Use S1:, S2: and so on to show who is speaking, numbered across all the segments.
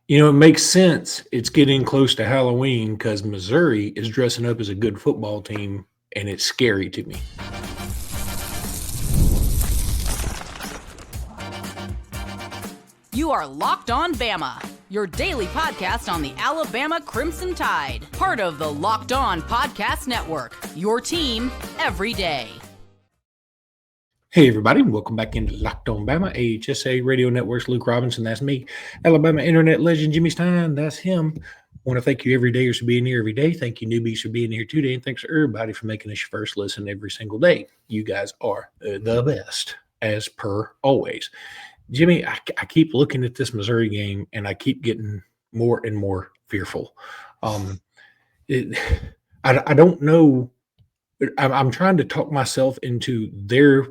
S1: It makes sense. It's getting close to Halloween because Missouri is dressing up as a good football team, and it's scary to me.
S2: You are Locked On Bama, your daily podcast on the Alabama Crimson Tide. Part of the Locked On Podcast Network, your team every day.
S1: Hey, everybody, welcome back into Locked On Bama, AHSA Radio Network's Luke Robinson. That's me. Alabama internet legend Jimmy Stein. That's him. I want to thank you every day for being here every day. Thank you, newbies, for being here today. And thanks to everybody for making us your first listen every single day. You guys are the best, as per always. Jimmy, I keep looking at this Missouri game, and I keep getting more and more fearful. I don't know. I'm trying to talk myself into their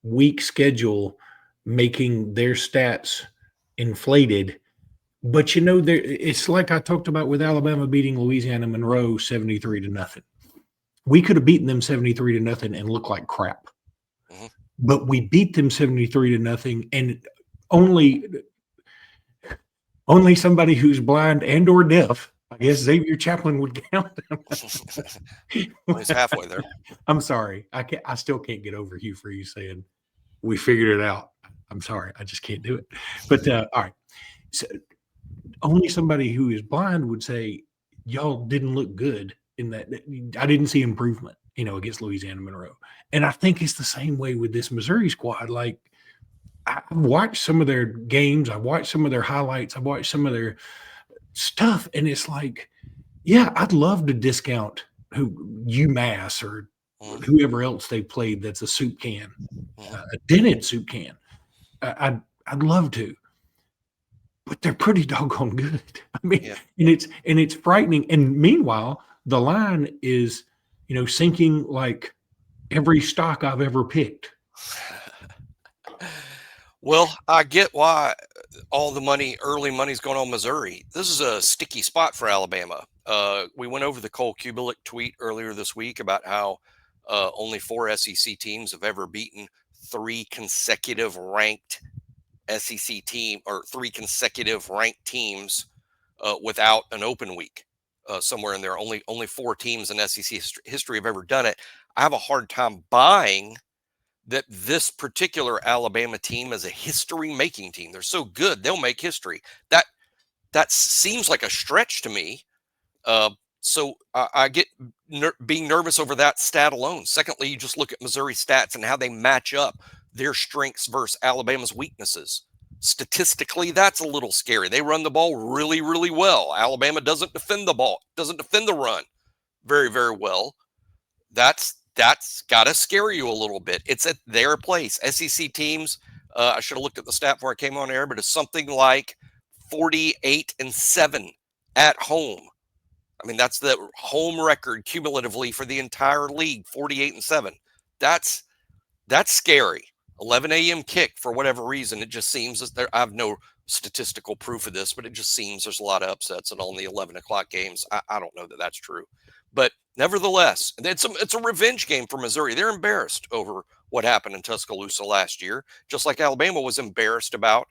S1: weak schedule making their stats inflated. But, it's like I talked about with Alabama beating Louisiana Monroe 73-0. We could have beaten them 73-0 and looked like crap.
S3: Mhm.
S1: But we beat them 73-0, and only somebody who's blind and or deaf, I guess Xavier Chaplin would count.
S3: He's halfway there.
S1: I'm sorry. I still can't get over Hugh Freeze saying we figured it out. I'm sorry. I just can't do it. But all right. So only somebody who is blind would say y'all didn't look good in that. I didn't see improvement, against Louisiana Monroe. And I think it's the same way with this Missouri squad. Like, I've watched some of their games. I've watched some of their highlights. I've watched some of their stuff. And it's like, yeah, I'd love to discount UMass or whoever else they played that's a soup can, a dented soup can. I'd love to. But they're pretty doggone good. I mean,
S3: Yeah.
S1: and it's frightening. And meanwhile, the line is, sinking like every stock I've ever picked.
S3: Well, I get why all the early money's going on Missouri. This is a sticky spot for Alabama. We went over the Cole Kubelik tweet earlier this week about how only 4 SEC teams have ever beaten 3 consecutive ranked SEC team or 3 consecutive ranked teams without an open week. Somewhere in there, only 4 teams in SEC history have ever done it. I have a hard time buying that this particular Alabama team is a history-making team. They're so good, they'll make history. That seems like a stretch to me. So I get being nervous over that stat alone. Secondly, you just look at Missouri stats and how they match up their strengths versus Alabama's weaknesses. Statistically, that's a little scary. They run the ball really, really well. Alabama doesn't defend the ball, doesn't defend the run very, very well. That's got to scare you a little bit. It's at their place. SEC teams, I should have looked at the stat before I came on air, but it's something like 48-7 at home. I mean, that's the home record cumulatively for the entire league, 48-7. That's scary. 11 a.m. kick for whatever reason. It just seems that I have no statistical proof of this, but it just seems there's a lot of upsets in all the 11 o'clock games. I don't know that that's true. But nevertheless, it's a revenge game for Missouri. They're embarrassed over what happened in Tuscaloosa last year, just like Alabama was embarrassed about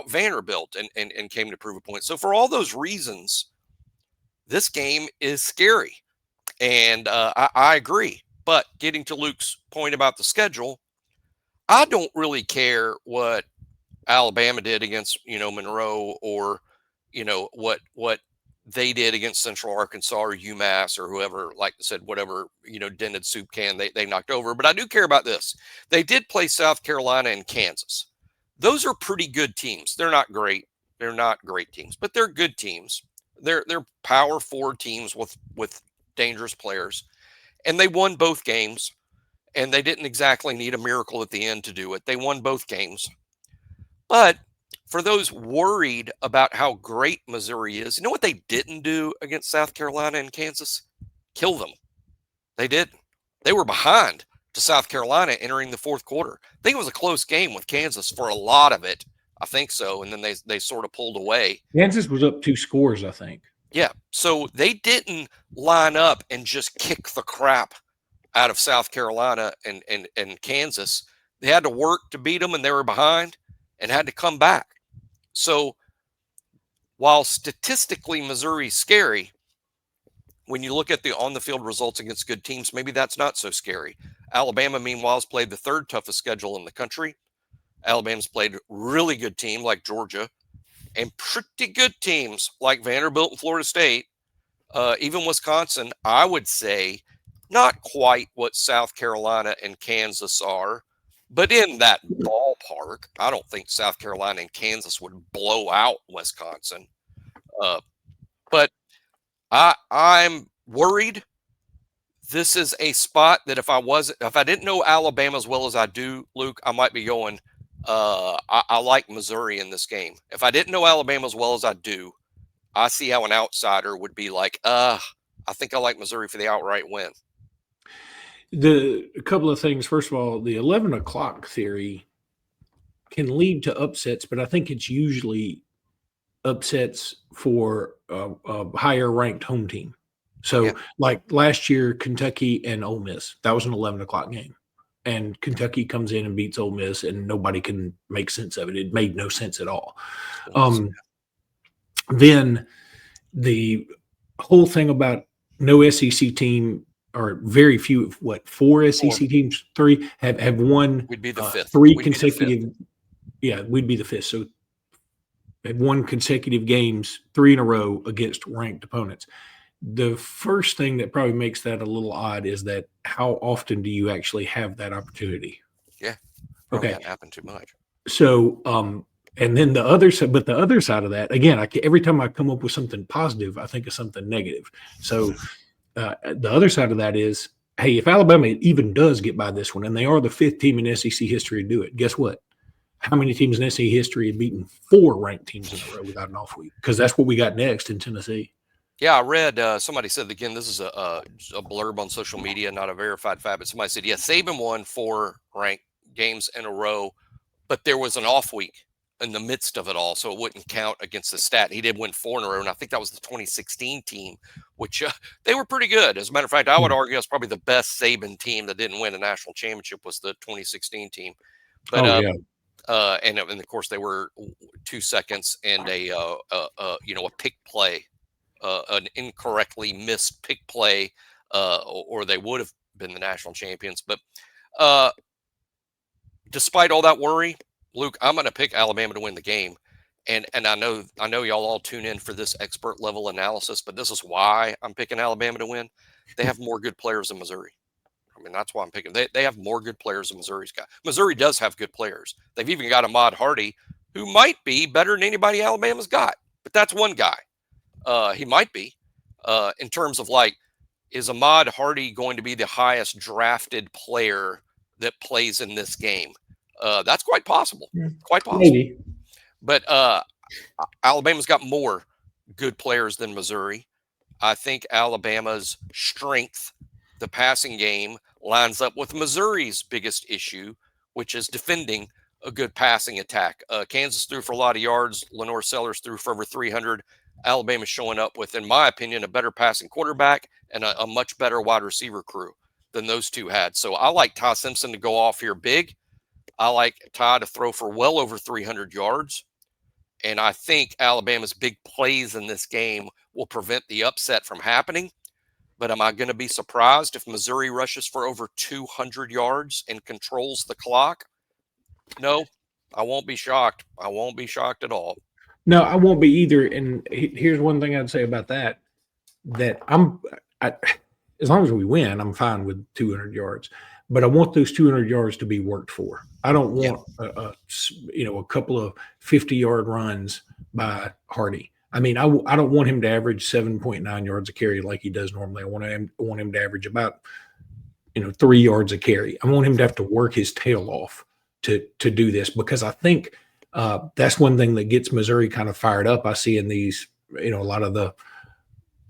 S3: Vanderbilt and came to prove a point. So for all those reasons, this game is scary. And I agree. But getting to Luke's point about the schedule, I don't really care what Alabama did against, Monroe or, what they did against Central Arkansas or UMass or whoever, like I said, whatever, dented soup can they knocked over. But I do care about this. They did play South Carolina and Kansas. Those are pretty good teams. They're not great. They're not great teams, but they're good teams. They're power 4 teams with dangerous players. And they won both games. And they didn't exactly need a miracle at the end to do it. They won both games. But for those worried about how great Missouri is, you know what they didn't do against South Carolina and Kansas? Kill them. They didn't. They were behind to South Carolina entering the fourth quarter. I think it was a close game with Kansas for a lot of it. I think so. And then they sort of pulled away.
S1: Kansas was up 2 scores, I think.
S3: Yeah. So they didn't line up and just kick the crap out of South Carolina and Kansas. They had to work to beat them, and they were behind and had to come back. So while statistically Missouri's scary, when you look at the on-the-field results against good teams, maybe that's not so scary. Alabama, meanwhile, has played the third toughest schedule in the country. Alabama's played really good team like Georgia and pretty good teams like Vanderbilt and Florida State. Even Wisconsin, I would say, not quite what South Carolina and Kansas are, but in that ballpark. I don't think South Carolina and Kansas would blow out Wisconsin. But I'm worried. This is a spot that if I didn't know Alabama as well as I do, Luke, I might be going, I like Missouri in this game. If I didn't know Alabama as well as I do, I see how an outsider would be like, I think I like Missouri for the outright win.
S1: A couple of things. First of all, the 11 o'clock theory can lead to upsets, but I think it's usually upsets for a higher ranked home team. So like last year, Kentucky and Ole Miss, that was an 11 o'clock game. And Kentucky comes in and beats Ole Miss, and nobody can make sense of it. It made no sense at all. Then the whole thing about no SEC team, or very few, four SEC teams, three have won.
S3: We'd be the fifth.
S1: Three consecutive. Yeah, we'd be the fifth. So have won consecutive games, 3 in a row against ranked opponents. The first thing that probably makes that a little odd is that how often do you actually have that opportunity?
S3: Yeah.
S1: Okay.
S3: That happened too much.
S1: So, and then the other side, but the other side of that, again, every time I come up with something positive, I think of something negative. So the other side of that is, hey, if Alabama even does get by this one, and they are the 5th team in SEC history to do it, guess what? How many teams in SEC history have beaten 4 ranked teams in a row without an off week? Because that's what we got next in Tennessee.
S3: Yeah, I read somebody said, again, this is a blurb on social media, not a verified fact, but somebody said, yeah, Saban won 4 ranked games in a row, but there was an off week in the midst of it all, so it wouldn't count against the stat. He did win 4 in a row, and I think that was the 2016 team, which they were pretty good. As a matter of fact, I would argue that's probably the best Saban team that didn't win a national championship was the 2016 team. But, and of course, they were 2 seconds and a pick play. An incorrectly missed pick play, or they would have been the national champions. But despite all that worry, Luke, I'm going to pick Alabama to win the game. And I know y'all all tune in for this expert level analysis, but this is why I'm picking Alabama to win. They have more good players than Missouri. I mean, that's why I'm picking. They have more good players than Missouri's got. Missouri does have good players. They've even got Ahmad Hardy, who might be better than anybody Alabama's got. But that's one guy. He might be, in terms of is Ahmad Hardy going to be the highest drafted player that plays in this game? That's quite possible. Quite possible.
S1: Maybe.
S3: But Alabama's got more good players than Missouri. I think Alabama's strength, the passing game, lines up with Missouri's biggest issue, which is defending a good passing attack. Kansas threw for a lot of yards. Lenore Sellers threw for over 300. Alabama's showing up with, in my opinion, a better passing quarterback and a much better wide receiver crew than those two had. So I like Ty Simpson to go off here big. I like Ty to throw for well over 300 yards. And I think Alabama's big plays in this game will prevent the upset from happening. But am I going to be surprised if Missouri rushes for over 200 yards and controls the clock? No, I won't be shocked. I won't be shocked at all.
S1: No, I won't be either. And here's one thing I'd say about that: that as long as we win, I'm fine with 200 yards. But I want those 200 yards to be worked for. I don't want a couple of 50-yard runs by Hardy. I mean, I don't want him to average 7.9 yards a carry like he does normally. I want him to average about 3 yards a carry. I want him to have to work his tail off to do this, because I think that's one thing that gets Missouri kind of fired up. I see in these, a lot of the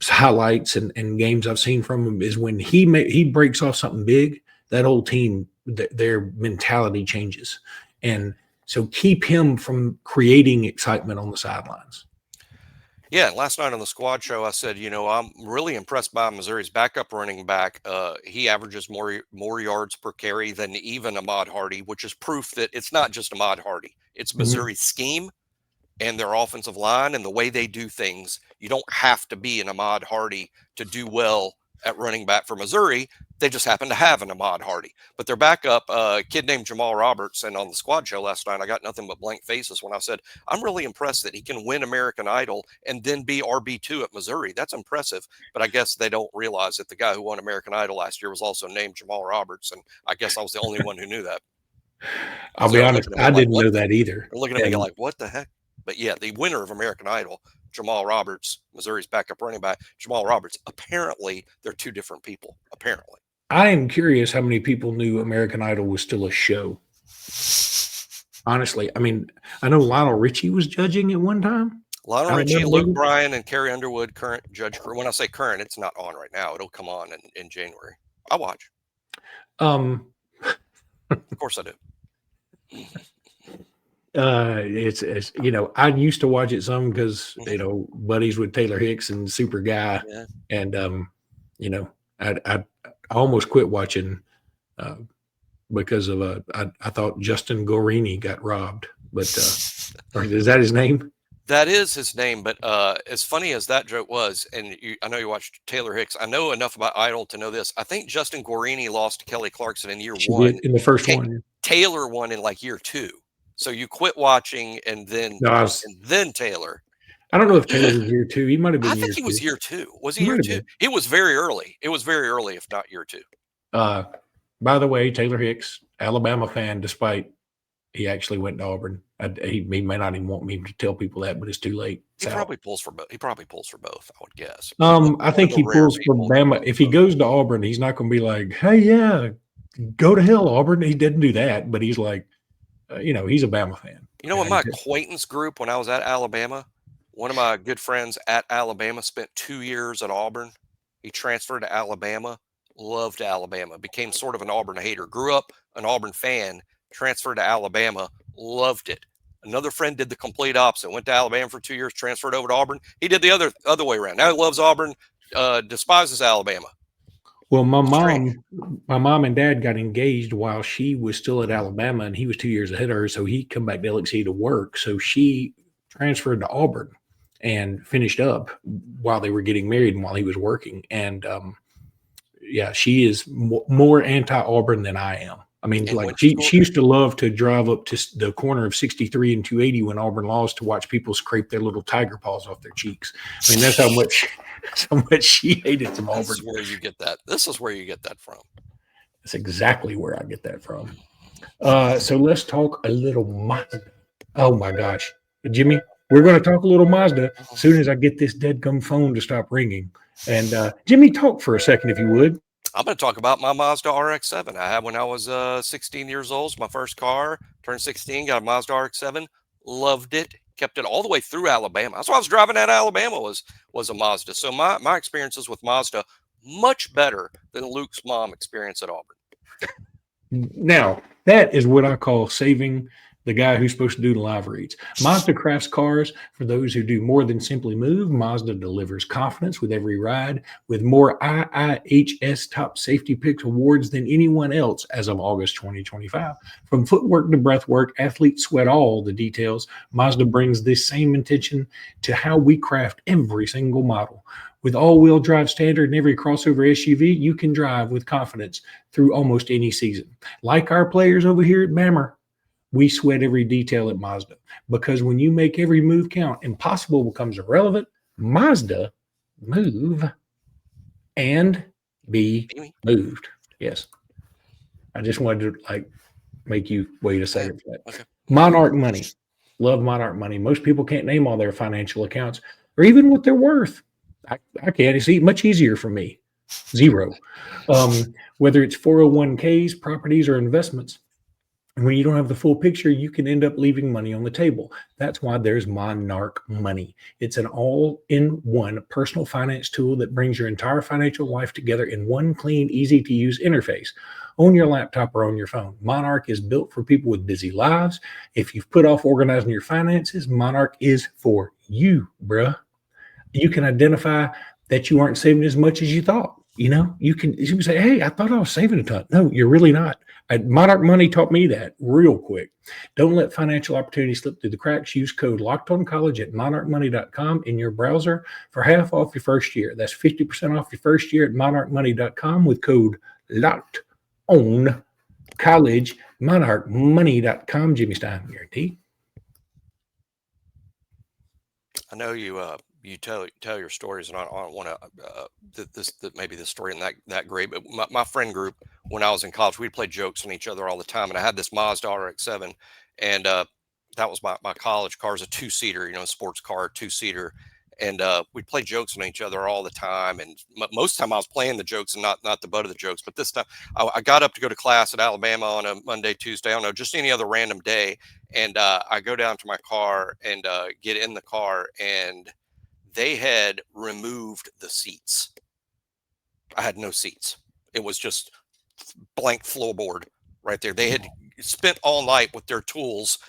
S1: highlights and games I've seen from him is when he breaks off something big, that whole team, their mentality changes. And so keep him from creating excitement on the sidelines.
S3: Yeah, last night on the squad show, I said, I'm really impressed by Missouri's backup running back. He averages more yards per carry than even Ahmad Hardy, which is proof that it's not just Ahmad Hardy. It's Missouri's scheme and their offensive line and the way they do things. You don't have to be an Ahmad Hardy to do well at running back for Missouri. They just happen to have an Ahmad Hardy. But their backup, a kid named Jamal Roberts, and on the squad show last night, I got nothing but blank faces when I said, I'm really impressed that he can win American Idol and then be RB2 at Missouri. That's impressive. But I guess they don't realize that the guy who won American Idol last year was also named Jamal Roberts. And I guess I was the only one who knew that.
S1: I'll be honest, I didn't know that either.
S3: They're looking at me like, what the heck? But yeah, the winner of American Idol, Jamal Roberts, Missouri's backup running back, Jamal Roberts, apparently they're two different people, apparently.
S1: I am curious how many people knew American Idol was still a show. Honestly, I mean, I know Lionel Richie was judging at one time.
S3: Lionel Richie, Luke Bryan, and Carrie Underwood, current judge crew. When I say current, it's not on right now. It'll come on in January. I watch. Of course I do.
S1: It's you know, I used to watch it some because you know, buddies with Taylor Hicks and Super Guy, and you know, I almost quit watching because of I thought Justin Guarini got robbed, but or is that his name?
S3: That is his name, but as funny as that joke was, and I know you watched Taylor Hicks. I know enough about Idol to know this. I think Justin Guarini lost to Kelly Clarkson in year one.
S1: In the first one.
S3: Taylor won in like year two. So you quit watching and then Taylor.
S1: I don't know if Taylor was year two. He might have been.
S3: I think he was year two. Was he year two? It was very early. It was very early, if not year two.
S1: By the way, Taylor Hicks, Alabama fan, despite he actually went to Auburn. He may not even want me to tell people that, but it's too late.
S3: He probably pulls for both. I would guess.
S1: I think he pulls for Bama. If he goes to Auburn, he's not going to be like, "Hey, yeah, go to hell, Auburn." He didn't do that, but he's like, you know, he's a Bama fan.
S3: You know, in my acquaintance group when I was at Alabama, one of my good friends at Alabama spent 2 years at Auburn. He transferred to Alabama, loved Alabama, became sort of an Auburn hater, grew up an Auburn fan, transferred to Alabama, loved it. Another friend did the complete opposite, went to Alabama for 2 years, transferred over to Auburn. He did the other way around. Now he loves Auburn, despises Alabama.
S1: Well, my mom and dad got engaged while she was still at Alabama, and he was 2 years ahead of her. So he come back to LXC to work. So she transferred to Auburn and finished up while they were getting married and while he was working. And yeah, she is more anti-Auburn than I am. I mean, and like she used to love to drive up to the corner of 63 and 280 when Auburn lost to watch people scrape their little tiger paws off their cheeks. I mean, that's how much she hated some Auburn.
S3: This is where you get that. This is where you get that from.
S1: That's exactly where I get that from. So let's talk a little Mazda. Oh my gosh, Jimmy, we're going to talk a little Mazda as soon as I get this deadgum phone to stop ringing. And Jimmy, talk for a second if you would.
S3: I'm going to talk about my Mazda RX-7 I had when I was 16 years old. It's my first car. Turned 16, got a Mazda RX-7. Loved it. Kept it all the way through Alabama. That's why I was driving at Alabama was a Mazda. So my experiences with Mazda, much better than Luke's mom experience at Auburn.
S1: Now, that is what I call saving the guy who's supposed to do the live reads. Mazda crafts cars for those who do more than simply move. Mazda delivers confidence with every ride, with more IIHS Top Safety Picks awards than anyone else as of August 2025. From footwork to breathwork, athletes sweat all the details. Mazda brings this same intention to how we craft every single model. With all-wheel drive standard and every crossover SUV, you can drive with confidence through almost any season. Like our players over here at Bama, we sweat every detail at Mazda, because when you make every move count, impossible becomes irrelevant. Mazda, move and be moved. Yes. I just wanted to make you wait a second for that. Okay. Monarch Money. Love Monarch Money. Most people can't name all their financial accounts or even what they're worth. I can't. It's much easier for me. Zero. Whether it's 401ks, properties, or investments. When you don't have the full picture, you can end up leaving money on the table. That's why there's Monarch Money. It's an all-in-one personal finance tool that brings your entire financial life together in one clean, easy-to-use interface on your laptop or on your phone. Monarch is built for people with busy lives. If you've put off organizing your finances, Monarch is for you, bruh. You can identify that you aren't saving as much as you thought. You can say, hey, I thought I was saving a ton. No, you're really not. Monarch Money taught me that real quick. Don't let financial opportunity slip through the cracks. Use code LockedOnCollege at monarchmoney.com in your browser for half off your first year. That's 50% off your first year at monarchmoney.com with code LockedOnCollege, monarchmoney.com. Jimmy Stein, guarantee.
S3: I know you tell your stories, and I don't want to maybe this story isn't that great, but my friend group, when I was in college, we'd play jokes on each other all the time, and I had this Mazda RX-7, and that was my college car. Is a 2-seater, sports car, 2-seater, and we'd play jokes on each other all the time, and most of the time I was playing the jokes and not the butt of the jokes. But this time I got up to go to class at Alabama on a Monday, Tuesday, I don't know, just any other random day, and I go down to my car and get in the car, and they had removed the seats. I had no seats. It was just blank floorboard right there. They had spent all night with their tools,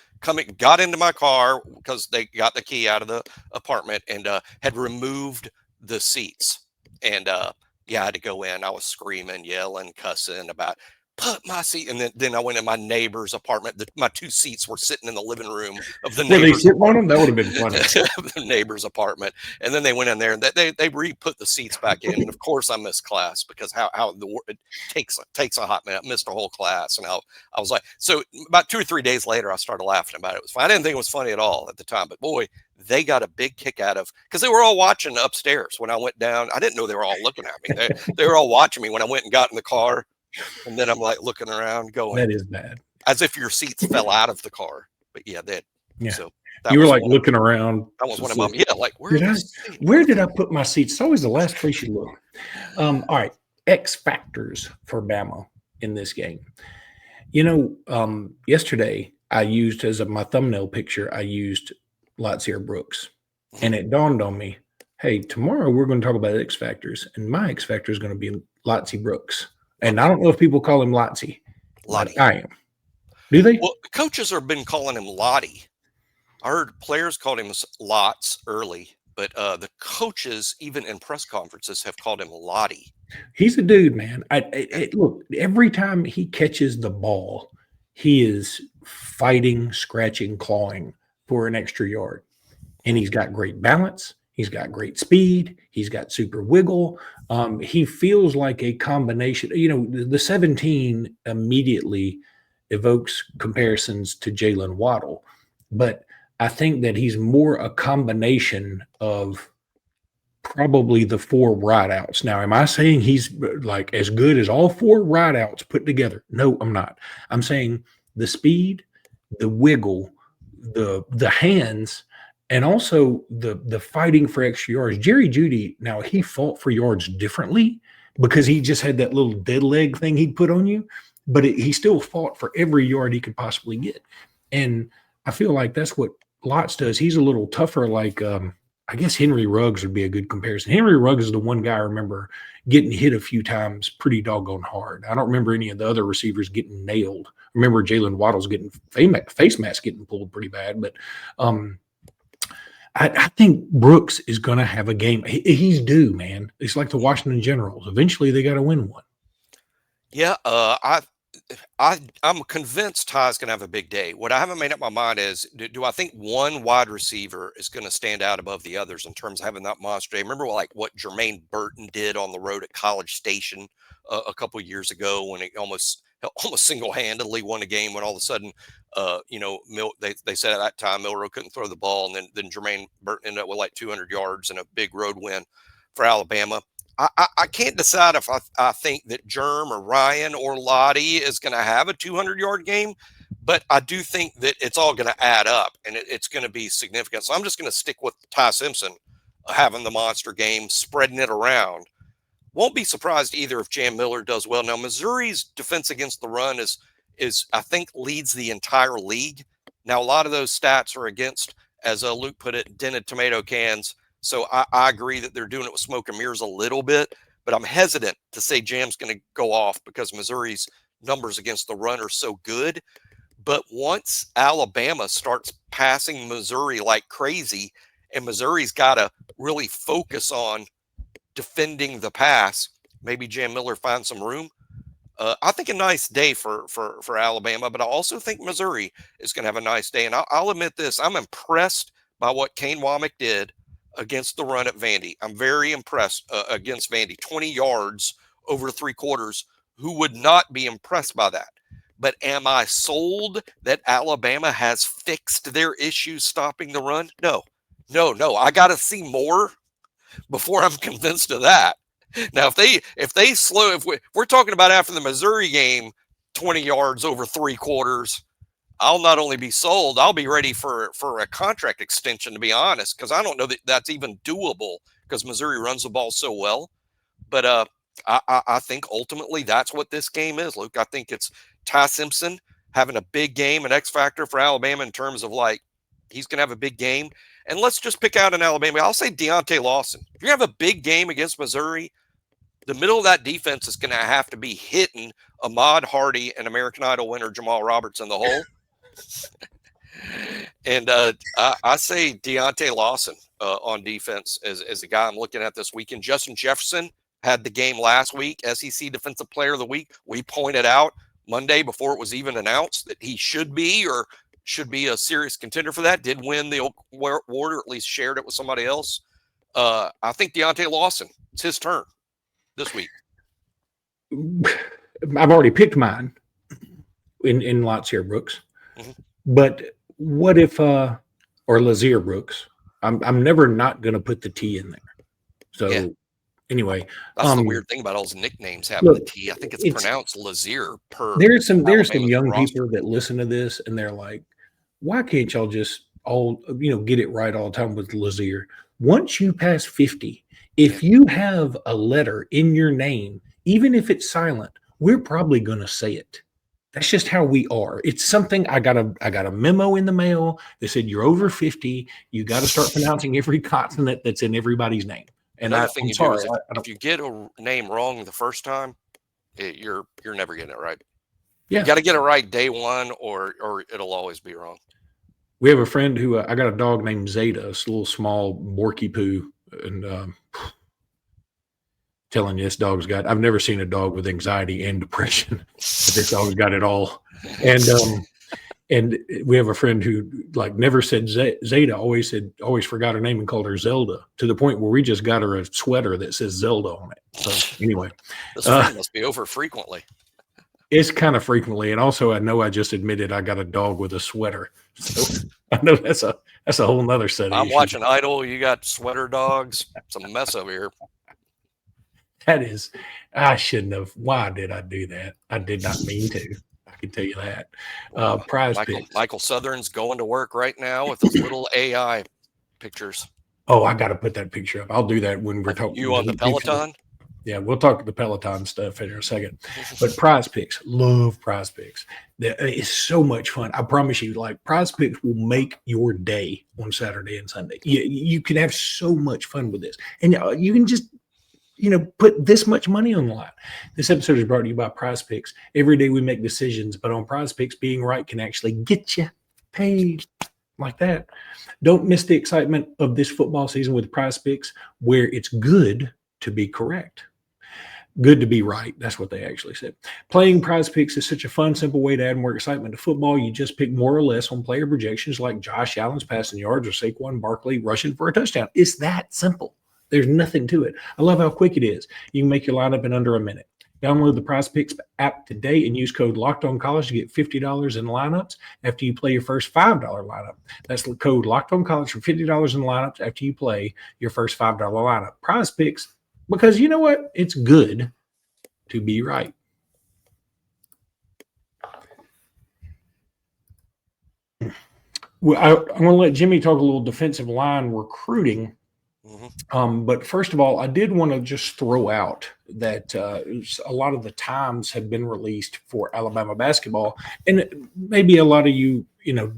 S3: got into my car because they got the key out of the apartment, and had removed the seats. And I had to go in. I was screaming, yelling, cussing about, put my seat. And then I went in my neighbor's apartment. My 2 seats were sitting in the living room of the neighbor's
S1: apartment. That would have been funny.
S3: The neighbor's apartment. And then they went in there and they re-put the seats back in. And of course I missed class because it takes a hot minute. I missed a whole class. And I was like, so about 2 or 3 days later, I started laughing about it. It was fine. I didn't think it was funny at all at the time, but boy, they got a big kick out of, because they were all watching upstairs when I went down. I didn't know they were all looking at me. They were all watching me when I went and got in the car. And then I'm like looking around going,
S1: that is bad.
S3: As if your seats fell out of the car. But so
S1: you were like looking around.
S3: That was one of them. Yeah. Like, where
S1: did I put my seats? It's always the last place you look. All right. X factors for Bama in this game. Yesterday I used as my thumbnail picture, I used Lotsy Brooks, and it dawned on me, hey, tomorrow we're going to talk about X factors, and my X factor is going to be Lotsy Brooks. And I don't know if people call him Lotsy.
S3: Lottie.
S1: I am. Do they?
S3: Well, coaches have been calling him Lottie. I heard players called him Lots early, but the coaches, even in press conferences, have called him Lottie.
S1: He's a dude, man. Look, every time he catches the ball, he is fighting, scratching, clawing for an extra yard. And he's got great balance. He's got great speed. He's got super wiggle. He feels like a combination. The 17 immediately evokes comparisons to Jalen Waddle, but I think that he's more a combination of probably the 4 wideouts. Now, am I saying he's like as good as all 4 wideouts put together? No, I'm not. I'm saying the speed, the wiggle, the hands, and also the fighting for extra yards. Jerry Jeudy, now he fought for yards differently because he just had that little dead leg thing he'd put on you, but he still fought for every yard he could possibly get. And I feel like that's what Lots does. He's a little tougher, like I guess Henry Ruggs would be a good comparison. Henry Ruggs is the one guy I remember getting hit a few times pretty doggone hard. I don't remember any of the other receivers getting nailed. I remember Jalen Waddle's getting face mask getting pulled pretty bad, but I think Brooks is going to have a game. He's due, man. It's like the Washington Generals. Eventually, they got to win one.
S3: Yeah, I'm convinced Ty's going to have a big day. What I haven't made up my mind is, do I think one wide receiver is going to stand out above the others in terms of having that monster day? Remember what Jermaine Burton did on the road at College Station a couple of years ago when he almost single-handedly won a game when all of a sudden, they said at that time Milroe couldn't throw the ball, and then Jermaine Burton ended up with like 200 yards and a big road win for Alabama. I can't decide if I think that Germ or Ryan or Lottie is going to have a 200-yard game, but I do think that it's all going to add up and it's going to be significant. So I'm just going to stick with Ty Simpson having the monster game, spreading it around. Won't be surprised either if Jam Miller does well. Now, Missouri's defense against the run is I think leads the entire league. Now, a lot of those stats are against, as Luke put it, dented tomato cans. So I agree that they're doing it with smoke and mirrors a little bit, but I'm hesitant to say Jam's going to go off because Missouri's numbers against the run are so good. But once Alabama starts passing Missouri like crazy, and Missouri's got to really focus on defending the pass, Maybe Jam Miller finds some room. I think a nice day for Alabama, but I also think Missouri is going to have a nice day. And I'll admit this, I'm impressed by what Kane Womack did against the run at Vandy. I'm very impressed against Vandy. 20 yards over 3 quarters. Who would not be impressed by that? But am I sold that Alabama has fixed their issues stopping the run? No. I got to see more before I'm convinced of that. Now, if they slow, if we're talking about after the Missouri game, 20 yards over 3 quarters, I'll not only be sold, I'll be ready for a contract extension, to be honest, because I don't know that that's even doable because Missouri runs the ball so well. But I think ultimately that's what this game is, Luke. I think it's Ty Simpson having a big game, an X factor for Alabama in terms of like he's going to have a big game. And let's just pick out an Alabama. I'll say Deontay Lawson. If you have a big game against Missouri, the middle of that defense is going to have to be hitting Ahmad Hardy and American Idol winner Jamal Roberts in the hole. And I say Deontay Lawson on defense as a guy I'm looking at this weekend. Justin Jefferson had the game last week, SEC Defensive Player of the Week. We pointed out Monday before it was even announced that he should be a serious contender for that. Did win the award, or at least shared it with somebody else. I think Deontay Lawson, it's his turn this week.
S1: I've already picked mine in Lotsy Brooks. Mm-hmm. But what if or Lotsy Brooks? I'm never not going to put the T in there. So anyway,
S3: that's the weird thing about all those nicknames having the T. I think it's pronounced Lazier per.
S1: There's some young people that listen to this and they're like, why can't y'all just all get it right all the time with Lazier? Once you pass 50, if you have a letter in your name, even if it's silent, we're probably going to say it. That's just how we are. It's something I got a memo in the mail that said you're over 50. You got to start pronouncing every consonant that's in everybody's name. And I'm sorry,
S3: if you get a name wrong the first time, you're never getting it right.
S1: Yeah,
S3: you got to get it right day one, or it'll always be wrong.
S1: We have a friend who I got a dog named Zeta, this little small Borky poo, and telling you this dog's got. I've never seen a dog with anxiety and depression, but this dog's got it all. And we have a friend who like never said Zeta, always forgot her name and called her Zelda, to the point where we just got her a sweater that says Zelda on it. So anyway,
S3: this friend must be over frequently.
S1: It's kind of frequently, and also I know I just admitted I got a dog with a sweater, so I know that's a whole nother set of
S3: I'm
S1: issues.
S3: watching Idol. You got sweater dogs. It's a mess over here.
S1: That is, I shouldn't have. Why did I do that? I did not mean to. I can tell you that. PrizePicks.
S3: Michael Southern's going to work right now with those little AI pictures.
S1: Oh, I got to put that picture up. I'll do that when we're talking.
S3: You on the Peloton?
S1: Yeah, we'll talk the Peloton stuff in a second. But PrizePicks, love PrizePicks. It's so much fun. I promise you, like PrizePicks will make your day on Saturday and Sunday. You can have so much fun with this. And you can just, put this much money on the line. This episode is brought to you by PrizePicks. Every day we make decisions, but on PrizePicks, being right can actually get you paid like that. Don't miss the excitement of this football season with PrizePicks, where it's good to be correct. Good to be right. That's what they actually said. Playing PrizePicks is such a fun, simple way to add more excitement to football. You just pick more or less on player projections like Josh Allen's passing yards or Saquon Barkley rushing for a touchdown. It's that simple. There's nothing to it. I love how quick it is. You can make your lineup in under a minute. Download the PrizePicks app today and use code LOCKEDONCollege to get $50 in lineups after you play your first $5 lineup. That's the code LOCKEDONCollege for $50 in lineups after you play your first $5 lineup. PrizePicks, because you know what? It's good to be right. Well, I'm going to let Jimmy talk a little defensive line recruiting. Mm-hmm. But first of all, I did want to just throw out that a lot of the times have been released for Alabama basketball. And maybe a lot of you,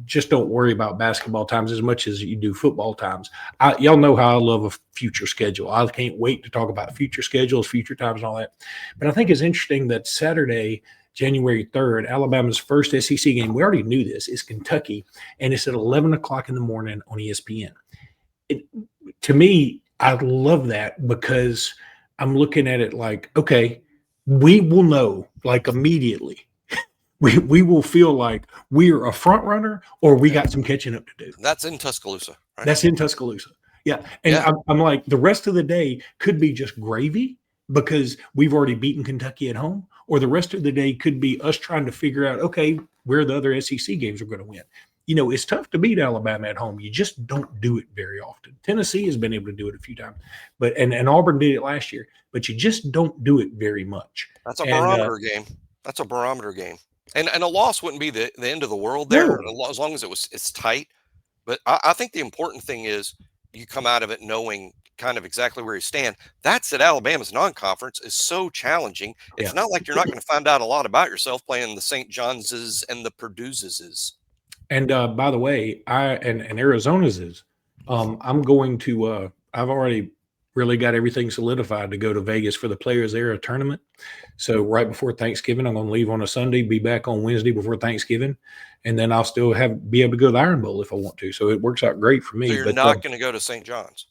S1: just don't worry about basketball times as much as you do football times. Y'all know how I love a future schedule. I can't wait to talk about future schedules, future times, and all that. But I think it's interesting that Saturday, January 3rd, Alabama's first SEC game, we already knew this, is Kentucky, and it's at 11 o'clock in the morning on ESPN. To me, I love that because I'm looking at it like, okay, we will know like immediately. We will feel like we're a front runner or we got some catching up to do.
S3: That's in Tuscaloosa, right?
S1: That's in Tuscaloosa. Yeah. And
S3: Yeah.
S1: I'm like, the rest of the day could be just gravy because we've already beaten Kentucky at home, or the rest of the day could be us trying to figure out, okay, where the other SEC games are going to win. You know, it's tough to beat Alabama at home. You just don't do it very often. Tennessee has been able to do it a few times, but and Auburn did it last year, but you just don't do it very much.
S3: That's a barometer game. That's a barometer game. And a loss wouldn't be the end of the world there,
S1: No.
S3: as long as it's tight. But I think the important thing is you come out of it knowing kind of exactly where you stand. That's at Alabama's non-conference is so challenging. It's not like you're not going to find out a lot about yourself playing the St. John's and the Purdue's.
S1: And by the way, and Arizona's is, I'm going to. I've already really got everything solidified to go to Vegas for the Players Era tournament. So right before Thanksgiving, I'm going to leave on a Sunday, be back on Wednesday before Thanksgiving, and then I'll still be able to go to the Iron Bowl if I want to. So it works out great for me.
S3: So you're not going to go to St. John's?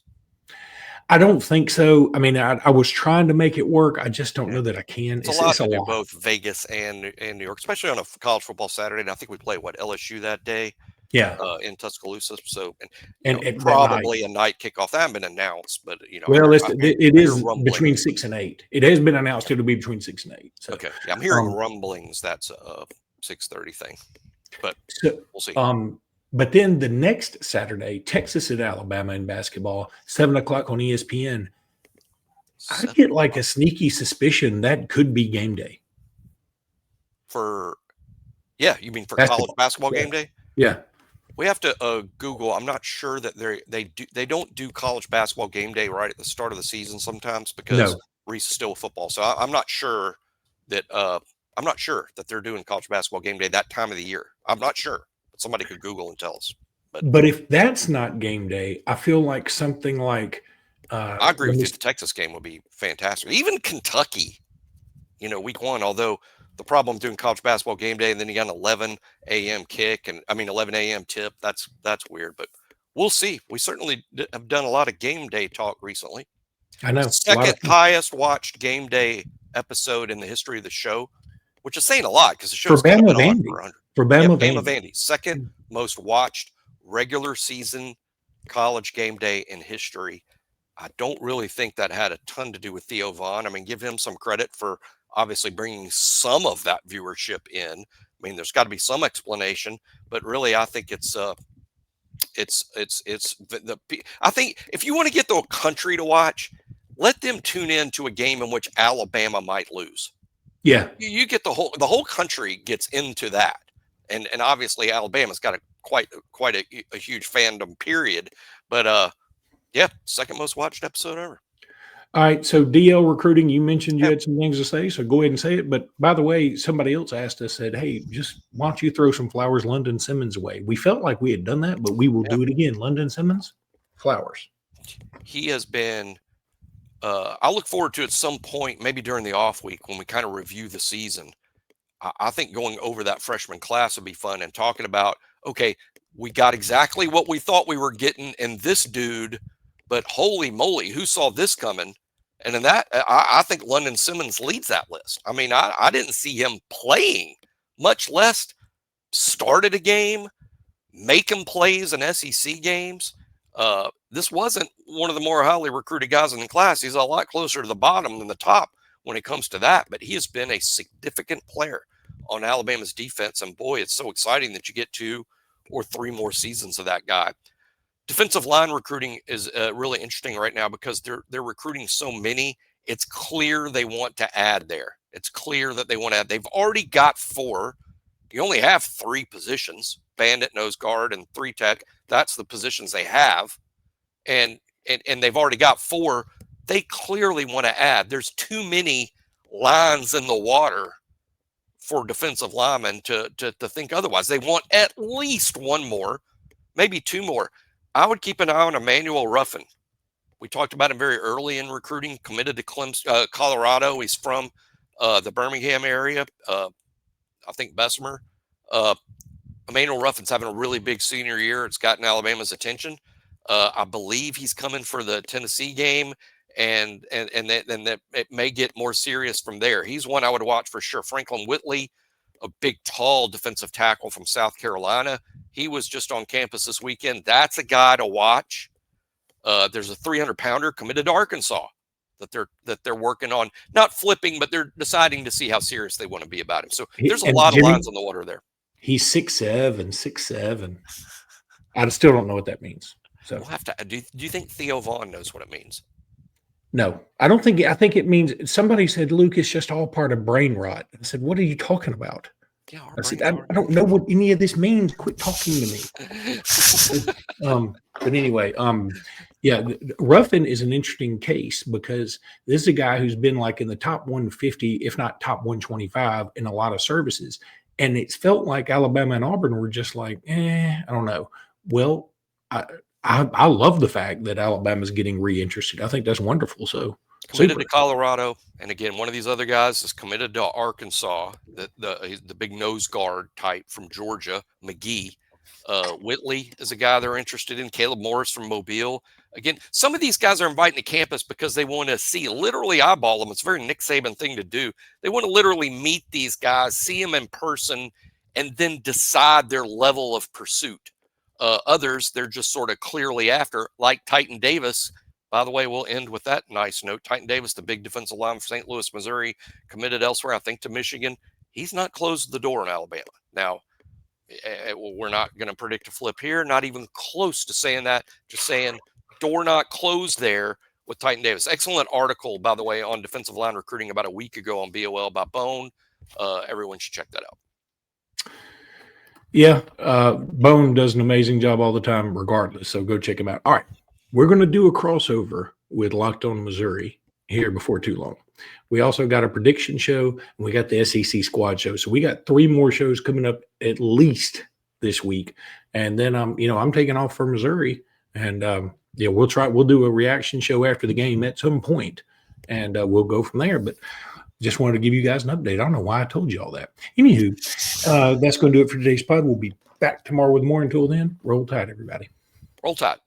S1: I don't think so. I mean, I was trying to make it work. I just don't know that I can.
S3: It's a lot to do both Vegas and New York, especially on a college football Saturday. And I think we play LSU that day.
S1: Yeah,
S3: in Tuscaloosa. So
S1: and
S3: probably a night kickoff. That hasn't been announced, but
S1: well, it is between 6 and 8. It has been announced it'll be between 6 and 8. So,
S3: okay, yeah, I'm hearing rumblings that's a 6:30 thing, but we'll see.
S1: But then the next Saturday, Texas at Alabama in basketball, 7:00 on ESPN. I get like a sneaky suspicion that could be game day.
S3: You mean for college basketball game day?
S1: Yeah.
S3: We have to Google. I'm not sure that they don't do college basketball game day right at the start of the season sometimes because Reese is still football. So I'm not sure that they're doing college basketball game day that time of the year. I'm not sure. But somebody could Google and tell us.
S1: But if that's not game day, I feel like something like
S3: I agree with you. The Texas game would be fantastic. Even Kentucky, week 1, although the problem doing college basketball game day and then you got an 11 a.m. kick 11 a.m. tip. That's weird, but we'll see. We certainly have done a lot of game day talk recently.
S1: I know.
S3: Second highest watched game day episode in the history of the show, which is saying a lot because the show's
S1: for Bama Vandy. For Bama
S3: Vandy. Second most watched regular season college game day in history. I don't really think that had a ton to do with Theo Vaughn. I mean, give him some credit for obviously bringing some of that viewership in. I mean, there's got to be some explanation, but really, I think I think if you want to get the country to watch, let them tune in to a game in which Alabama might lose.
S1: Yeah,
S3: you get the whole country gets into that, and obviously Alabama's got quite a huge fandom period, but second most watched episode ever.
S1: All right, so DL recruiting, you mentioned you had some things to say, so go ahead and say it. But by the way, somebody else asked us, said, hey, just why don't you throw some flowers London Simmons away? We felt like we had done that, but we will do it again. London Simmons, flowers.
S3: He has been I look forward to at some point, maybe during the off week when we kind of review the season. I think going over that freshman class would be fun and talking about, okay, we got exactly what we thought we were getting in this dude, but holy moly, who saw this coming? And in that, I think London Simmons leads that list. I mean, I didn't see him playing, much less started a game, making plays in SEC games. This wasn't one of the more highly recruited guys in the class. He's a lot closer to the bottom than the top when it comes to that, but he has been a significant player on Alabama's defense. And boy, it's so exciting that you get 2 or 3 more seasons of that guy. Defensive line recruiting is really interesting right now because they're recruiting so many. It's clear they want to add there. It's clear that they want to add. They've already got 4. You only have 3 positions, bandit, nose guard, and 3 tech. That's the positions they have. And they've already got 4. They clearly want to add. There's too many lines in the water for defensive linemen to think otherwise. They want at least 1 more, maybe 2 more. I would keep an eye on Emmanuel Ruffin. We talked about him very early in recruiting, committed to Colorado. He's from the Birmingham area. I think Bessemer. Emmanuel Ruffin's having a really big senior year. It's gotten Alabama's attention. I believe he's coming for the Tennessee game. and that it may get more serious from there. He's one I would watch for sure. Franklin Whitley, a big, tall defensive tackle from South Carolina. He was just on campus this weekend. That's a guy to watch. There's a 300-pounder committed to Arkansas that they're working on, not flipping, but they're deciding to see how serious they want to be about him. So there's a lot of lines on the water there.
S1: He's 6'7". I still don't know what that means. So
S3: we'll have to. Do you think Theo Vaughn knows what it means?
S1: No, I don't think. I think it means somebody said, Luke, it's just all part of brain rot. I said, what are you talking about?
S3: Yeah,
S1: I said, I don't know what any of this means. Quit talking to me. But anyway, yeah, Ruffin is an interesting case because this is a guy who's been like in the top 150, if not top 125 in a lot of services. And it's felt like Alabama and Auburn were just like, I don't know. Well, I love the fact that Alabama's getting reinterested. I think that's wonderful. So
S3: committed to Colorado, and again, one of these other guys is committed to Arkansas. The big nose guard type from Georgia, McGee. Whitley is a guy they're interested in. Caleb Morris from Mobile. Again, some of these guys are inviting to campus because they want to see, literally eyeball them. It's a very Nick Saban thing to do. They want to literally meet these guys, see them in person, and then decide their level of pursuit. Others, they're just sort of clearly after, like Titan Davis. By the way, we'll end with that nice note. Titan Davis, the big defensive lineman for St. Louis, Missouri, committed elsewhere, I think to Michigan. He's not closed the door in Alabama. Now, we're not going to predict a flip here, not even close to saying that, just saying door not closed there with Titan Davis. Excellent article, by the way, on defensive line recruiting about a week ago on BOL by Bone. Everyone should check that out.
S1: Yeah, Bone does an amazing job all the time regardless, so go check him out. All right, we're going to do a crossover with Locked On Missouri here before too long. We also got a prediction show, and we got the SEC squad show. So we got 3 more shows coming up at least this week. And then I'm taking off for Missouri, and we'll do a reaction show after the game at some point, and we'll go from there. But just wanted to give you guys an update. I don't know why I told you all that. Anywho, that's going to do it for today's pod. We'll be back tomorrow with more. Until then, roll tide, everybody.
S3: Roll tide.